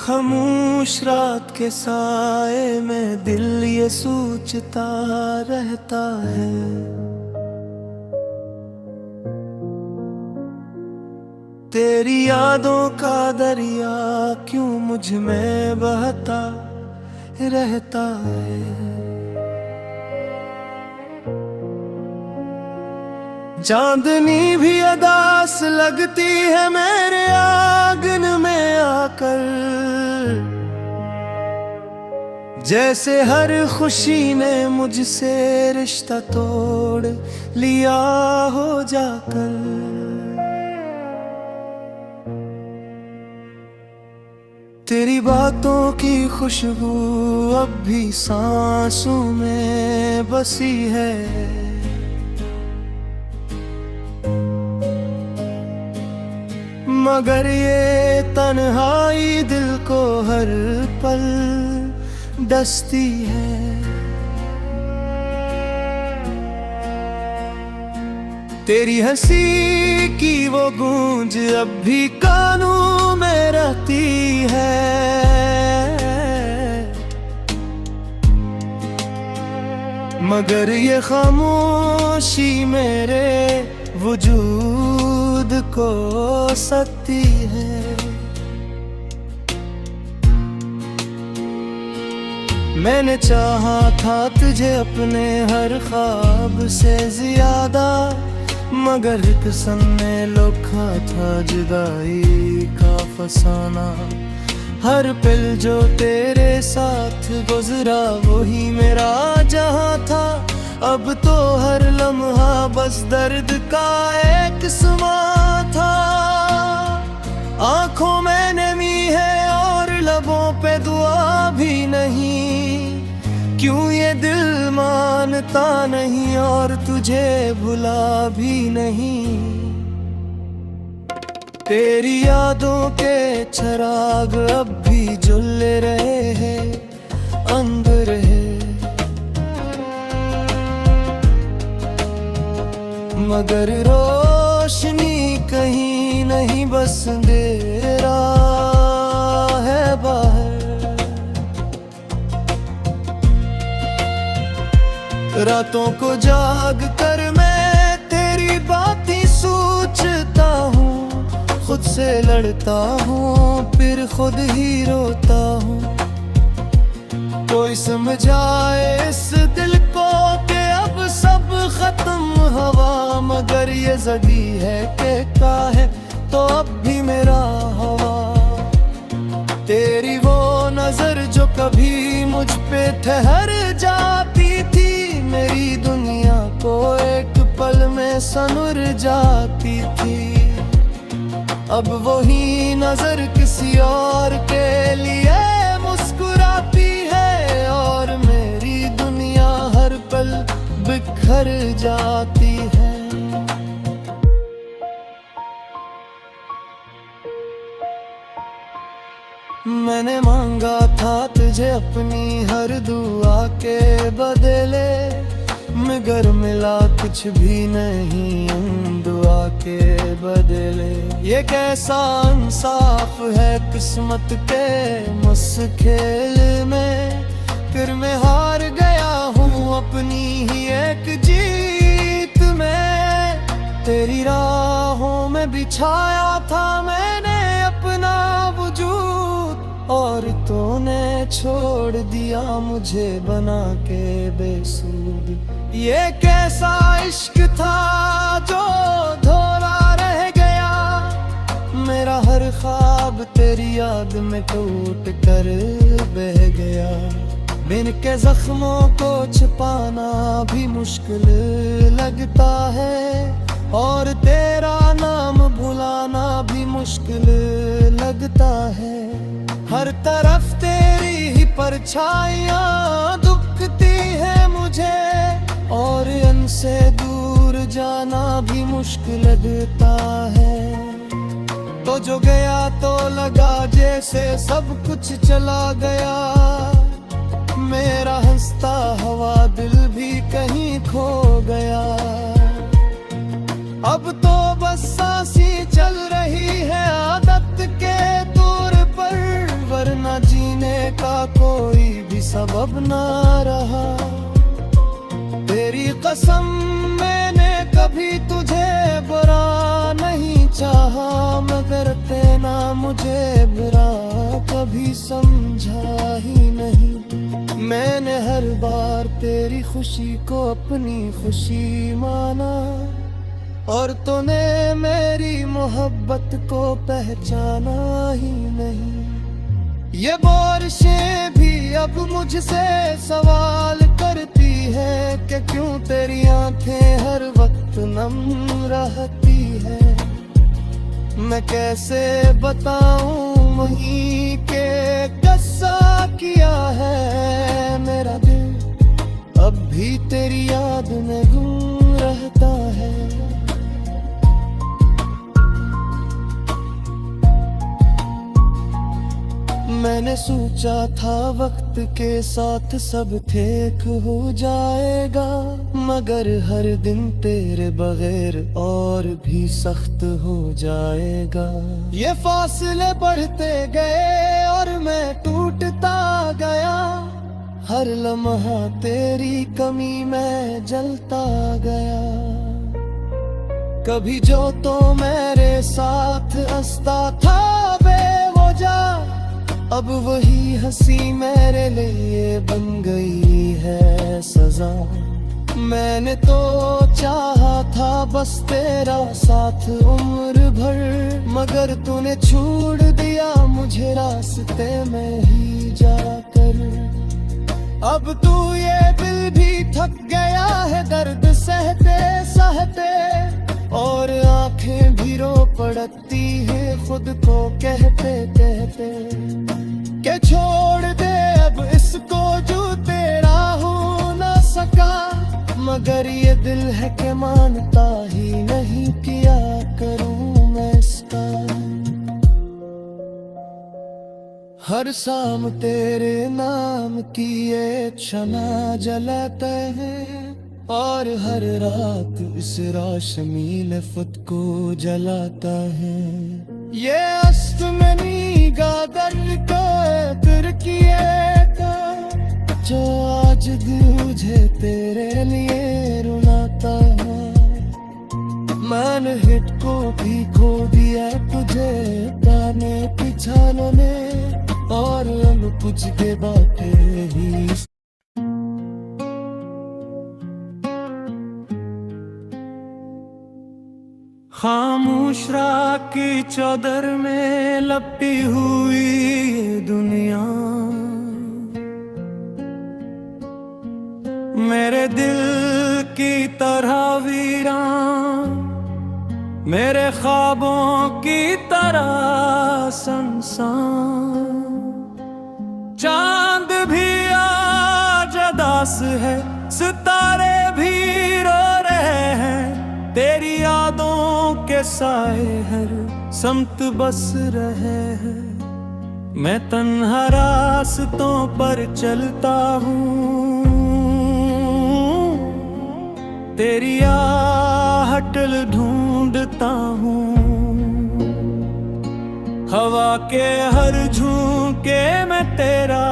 खामोश रात के साए में दिल ये सोचता रहता है, तेरी यादों का दरिया क्यों मुझ में बहता रहता है। चांदनी भी अदास लगती है मेरे आंगन में आकर, जैसे हर खुशी ने मुझसे रिश्ता तोड़ लिया हो जाकर। तेरी बातों की खुशबू अब भी सांसों में बसी है, मगर ये तन्हाई दिल को हर पल डसती है। तेरी हंसी की वो गूंज अब भी कानों में रहती है, मगर ये खामोशी मेरे वजूद को सकती है। मैंने चाहा था तुझे अपने हर ख्वाब से ज्यादा, मगर किस्म ने लोखा था जुदाई का फसाना। हर पल जो तेरे साथ गुजरा वही मेरा जहां था, अब तो हर लम्हा बस दर्द का एक समा था। आंखों में नमी है और लबों पे दुआ भी नहीं, क्यों ये दिल मानता नहीं और तुझे भुला भी नहीं। तेरी यादों के चिराग अब भी जल रहे हैं अंदर है, मगर रोशनी कहीं नहीं, बस अंधेरा है बाहर। रातों को जाग कर मैं तेरी बातें सोचता हूँ, खुद से लड़ता हूँ फिर खुद ही रोता हूँ। कोई समझाए इस दिल को कि अब सब खत्म हवा, मगर ये जगी है कि का है तो अब भी मेरा हवा। तेरी वो नजर जो कभी मुझ पे ठहर जाती थी, मेरी दुनिया को एक पल में सनुर जाती थी। अब वही नजर किसी और के लिए मुस्कुराती है, और मेरी दुनिया हर पल बिखर जाती है। मैंने मांगा था तुझे अपनी हर दुआ के बदले, मगर मिला कुछ भी नहीं दुआ के बदले। ये कैसा इंसाफ है किस्मत के मस खेल में, फिर मैं हार गया हूँ अपनी ही एक जीत में। तेरी राहों में बिछाया था मैंने अपना वजूद, और तूने छोड़ दिया मुझे बना के बेसूद। ये कैसा इश्क था जो धोरा रह गया, मेरा हर ख्वाब तेरी याद में टूट कर बह गया। बिन के जख्मों को छिपाना भी मुश्किल लगता है, और तेरा नाम भुलाना भी मुश्किल लगता है। हर तरफ तेरी ही परछाइयाँ दुखती है मुझे, और इनसे दूर जाना भी मुश्किल लगता है। तो जो गया तो लगा जैसे सब कुछ चला गया, मेरा हंसता हुआ दिल भी कहीं खो गया। अब तो बस सांसी चल रही है आदत के तौर पर, वरना अब ना रहा। तेरी कसम मैंने कभी तुझे बुरा नहीं चाहा, मगर तेना मुझे बुरा कभी समझा ही नहीं। मैंने हर बार तेरी खुशी को अपनी खुशी माना, और तूने मेरी मोहब्बत को पहचाना ही नहीं। ये बारिशें भी अब मुझसे सवाल करती है कि क्यों तेरी आंखें हर वक्त नम रहती है। मैं कैसे बताऊं वहीं के कस्सा किया है मेरा दिल, अब भी तेरी याद में गुम रहता है। मैंने सोचा था वक्त के साथ सब ठीक हो जाएगा, मगर हर दिन तेरे बगैर और भी सख्त हो जाएगा। ये फासले बढ़ते गए और मैं टूटता गया, हर लम्हा तेरी कमी में जलता गया। कभी जो तो मेरे साथ हंसता था बेवजह, अब वही हंसी मेरे लिए बन गई है सजा। मैंने तो चाहा था बस तेरा साथ उम्र भर, मगर तूने छोड़ दिया मुझे रास्ते में ही जाकर। अब तू ये दिल भी थक गया है दर्द सहते सहते, और आंखें भी रो पड़ती है खुद को कहते कहते के छोड़ दे अब इसको जो तेरा हो ना सका। मगर ये दिल है कि मानता ही नहीं, किया करूं मैं इसका। हर शाम तेरे नाम की ये क्षमा जलाते हैं, और हर रात इस रोशनी में खुद को जलाता है। ये अस्तमनी गादर को तुर किए का, जो आज मुझे तेरे लिए रुलाता है। मैंने हिट को भी खो दिया तुझे गाने पिछानों में, और हम कुछ के बातें ही। खामोश रात की चादर में लपटी हुई दुनिया, मेरे दिल की तरह वीरान, मेरे ख्वाबों की तरह सुनसान। चांद भी आज उदास है, सितारे भी रो रहे हैं, तेरी यादों के साए हर समत बस रहे हैं। मैं तन्हा रास्तों पर चलता हूँ, तेरी आहट ढूंढता हूँ। हवा के हर झोंके में तेरा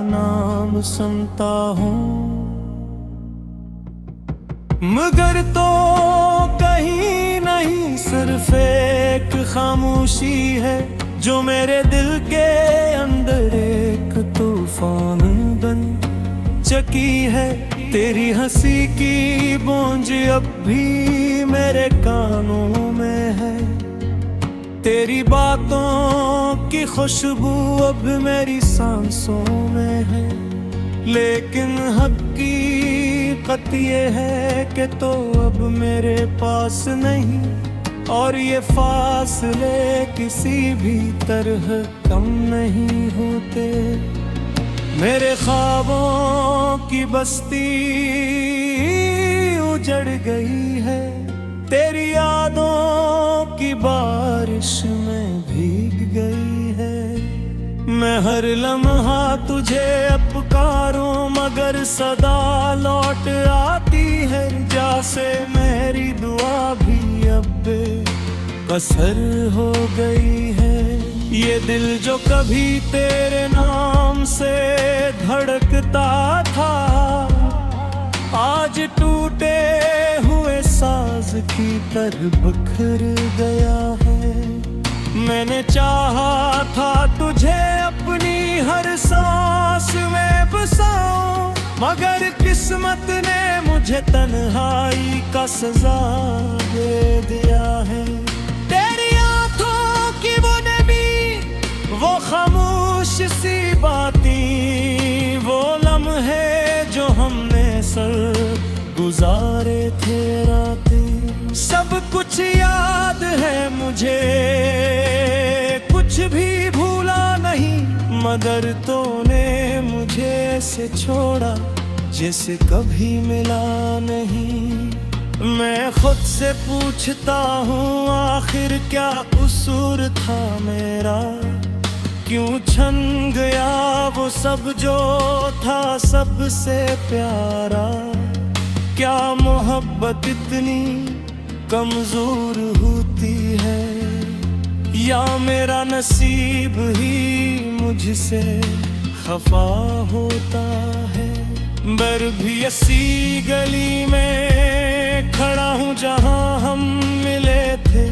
नाम सुनता हूँ, मगर तो कहीं नहीं सिर्फ एक खामोशी है, जो मेरे दिल के अंदर एक तूफान बन चकी है। तेरी हंसी की गूंज अब भी मेरे कानों में है, तेरी बातों की खुशबू अब मेरी सांसों में है। लेकिन हकीकत ये है कि तो अब मेरे पास नहीं, और ये फासले किसी भी तरह कम नहीं होते। मेरे ख्वाबों की बस्ती उजड़ गई है, तेरी यादों की बारिश में भीग गई है। मैं हर लम्हा तुझे पुकारूं, मगर सदा लौट आती है जैसे मेरी दुआ भी अब कसर हो गई है। ये दिल जो कभी तेरे नाम से धड़कता था, आज टूटे हुए साज की तरह बिखर गया है। मैंने चाहा था तुझे अपनी हर सांस में बसाऊं, मगर किस्मत ने मुझे तन्हाई का सजा दे दिया है। तेरी आंखों की वो नमी, वो खामोश सी बातें, वो लम्हे जो हमने सर गुजारे थे रातें, सब कुछ याद है मुझे, कुछ भी भूला नहीं, मगर तूने मुझे ऐसे छोड़ा जैसे कभी मिला नहीं। मैं खुद से पूछता हूँ आखिर क्या कसूर था मेरा, क्यों छन गया वो सब जो था सबसे प्यारा। क्या मोहब्बत इतनी कमजोर होती है, या मेरा नसीब ही मुझसे खफा होता है। बर भी ऐसी गली में खड़ा हूँ जहाँ हम मिले थे,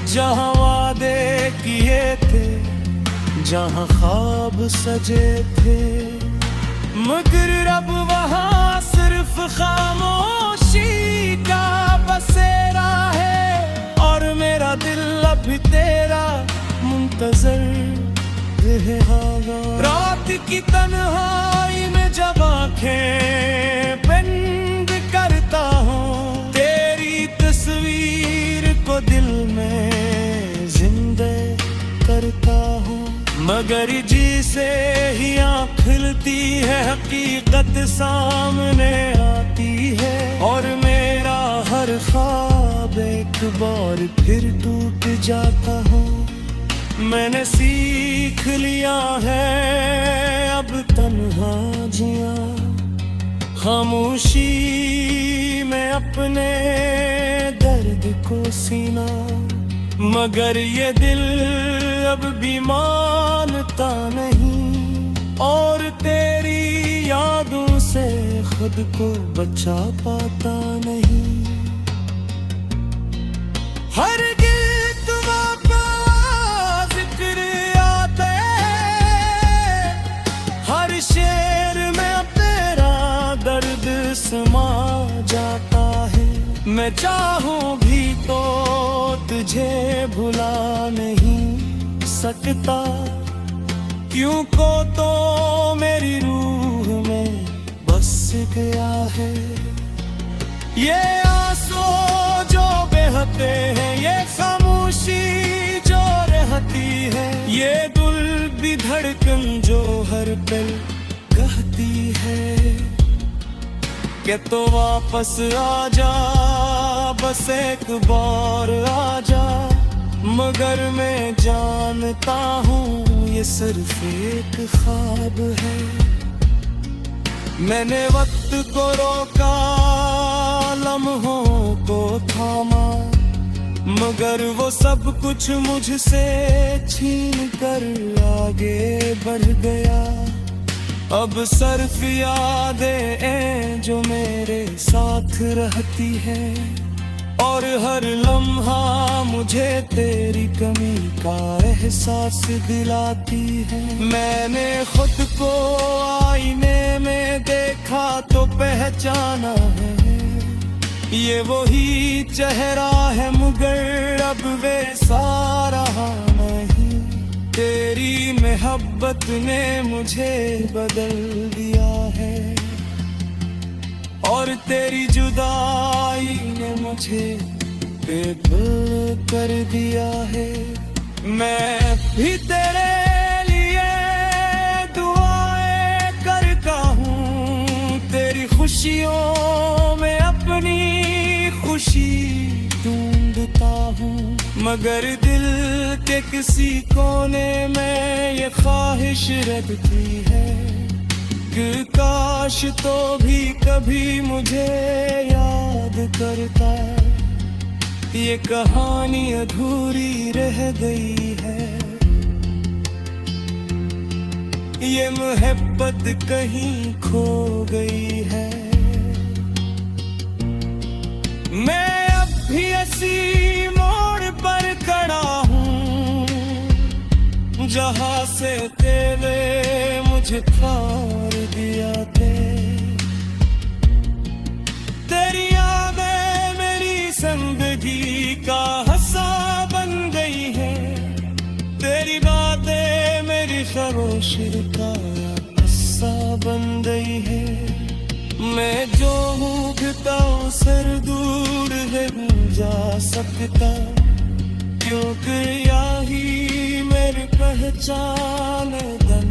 जहाँ वादे किए थे, जहाँ ख्वाब सजे थे, मगर अब वहाँ सिर्फ खामोशी का बसेरा है। और मेरा दिल अभी तेरा मुंतजर है। रात की तन्हाई में जब आंखें बंद करता हूँ, तेरी तस्वीर को दिल में जिंदा करता हूँ, मगर जी से ही आँख खुलती है, हकीकत सामने आती है, और मेरा हर ख्वाब एक बार फिर टूट जाता हूँ। मैंने सीख लिया है अब तन्हा जिया, खामोशी में अपने दर्द को सीना, मगर ये दिल अब भी मानता नहीं, और तेरी यादों से खुद को बचा पाता नहीं। हर गीत का जिक्र आता है, हर शेर में अब तेरा दर्द समा जाता है। मैं चाहूं भी तो तुझे भुला नहीं सकता, क्यों को तो मेरी रूह में बस गया है। ये आंसू जो बहते हैं, ये खामोशी जो रहती है, ये दिल भी धड़कन जो हर पल कहती है कि तो वापस आजा, बस एक बार आजा। मगर मैं जानता हूँ ये सिर्फ एक ख्वाब है। मैंने वक्त को रोका, लम्हों को थामा, मगर वो सब कुछ मुझसे छीन कर आगे बढ़ गया। अब सिर्फ यादें जो मेरे साथ रहती है, और हर लम्हा मुझे तेरी कमी का एहसास दिलाती है। मैंने खुद को आईने में देखा तो पहचाना है, ये वही चेहरा है मगर अब वैसा रहा नहीं। तेरी मोहब्बत ने मुझे बदल दिया है, और तेरी जुदाई ने मुझे बेबस कर दिया है। मैं भी तेरे लिए दुआएं करता हूँ, तेरी खुशियों में अपनी खुशी ढूंढता हूँ, मगर दिल के किसी कोने में ये ख्वाहिश रहती है कि काश तो भी कभी मुझे याद करता। ये कहानी अधूरी रह गई है। ये मोहब्बत कहीं खो गई है। मैं अब भी ऐसी मोड़ पर खड़ा हूँ जहाँ से तेरे मुझे फाड़ दिया थे। तेरी यादें मेरी जिंदगी का हिस्सा बन गई है। तेरी बातें मेरी खमोशी का हिस्सा बन गई है। मैं जो हूँ घिताओं सर दूर है जा सकता, क्योंकि यही मेरी पहचान दन